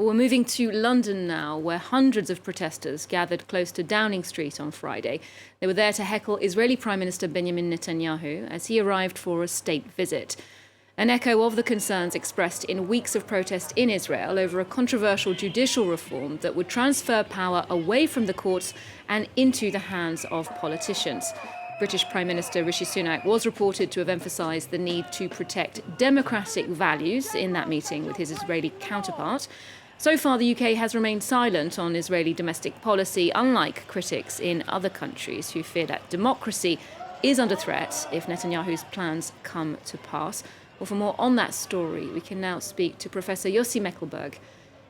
Well, we're moving to London now, where hundreds of protesters gathered close to Downing Street on Friday. They were there to heckle Israeli Prime Minister Benjamin Netanyahu as he arrived for a state visit. An echo of the concerns expressed in weeks of protest in Israel over a controversial judicial reform that would transfer power away from the courts and into the hands of politicians. British Prime Minister Rishi Sunak was reported to have emphasised the need to protect democratic values in that meeting with his Israeli counterpart. So far, the UK has remained silent on Israeli domestic policy, unlike critics in other countries who fear that democracy is under threat if Netanyahu's plans come to pass. Well, for more on that story, we can now speak to Professor Yossi Mekelberg,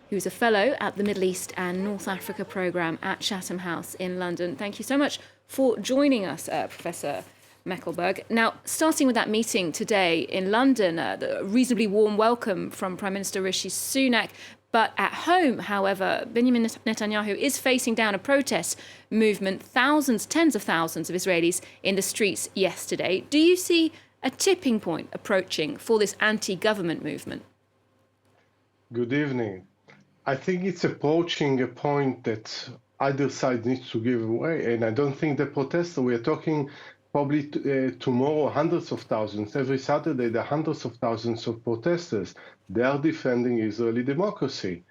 who's a fellow at the Middle East and North Africa Program at Chatham House in London. Thank you so much for joining us, Professor Mekelberg. Now, starting with that meeting today in London, the reasonably warm welcome from Prime Minister Rishi Sunak. But at home, however, Benjamin Netanyahu is facing down a protest movement, thousands, tens of thousands of Israelis in the streets yesterday. Do you see a tipping point approaching for this anti-government movement? Good evening. I think it's approaching a point that either side needs to give away. And I don't think the protesters, we are talking probably tomorrow, hundreds of thousands. Every Saturday, there are hundreds of thousands of protesters. They are defending Israeli democracy.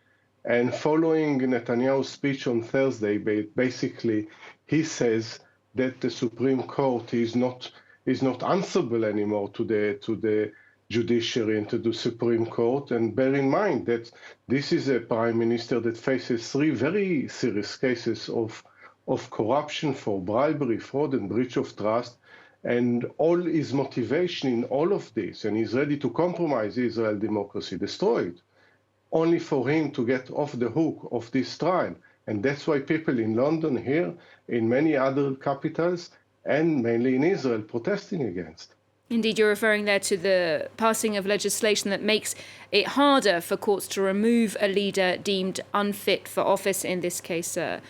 And following Netanyahu's speech on Thursday, basically, he says that the Supreme Court is not answerable anymore to the Judiciary and to the Supreme Court. And bear in mind that this is a prime minister that faces 3 very serious cases of corruption for bribery, fraud, and breach of trust. And all his motivation in all of this, and he's ready to compromise Israel democracy, destroy it, only for him to get off the hook of this trial. And that's why people in London, here, in many other capitals, and mainly in Israel, protesting against. Indeed, you're referring there to the passing of legislation that makes it harder for courts to remove a leader deemed unfit for office, in this case, Mr.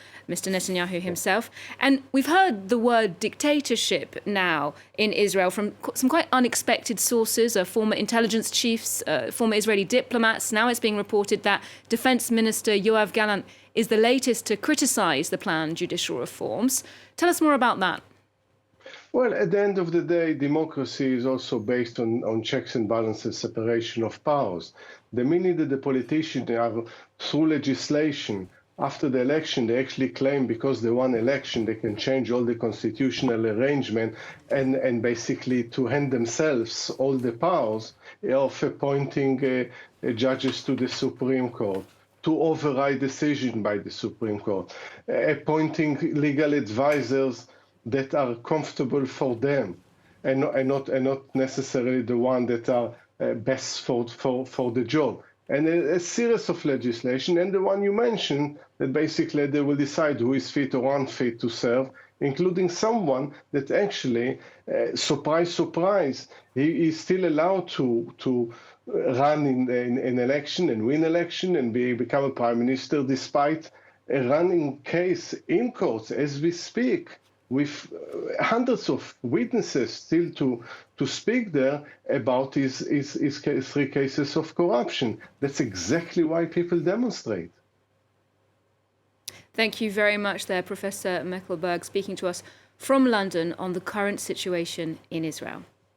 Netanyahu himself. And we've heard the word dictatorship now in Israel from some quite unexpected sources, former intelligence chiefs, former Israeli diplomats. Now it's being reported that Defense Minister Yoav Gallant is the latest to criticize the planned judicial reforms. Tell us more about that. Well, at the end of the day, democracy is also based on checks and balances, separation of powers. The minute that the politicians are, through legislation, after the election, they actually claim because they won election, they can change all the constitutional arrangement and basically to hand themselves all the powers of appointing judges to the Supreme Court, to override decision by the Supreme Court, appointing legal advisors that are comfortable for them and not necessarily the one that are best for the job. And a series of legislation, and the one you mentioned, that basically they will decide who is fit or unfit to serve, including someone that actually, surprise, surprise, he is still allowed to run in an election and win election and become a prime minister despite a running case in courts as we speak, with hundreds of witnesses still to speak there about his 3 cases of corruption. That's exactly why people demonstrate. Thank you very much there, Professor Mekelberg, speaking to us from London on the current situation in Israel.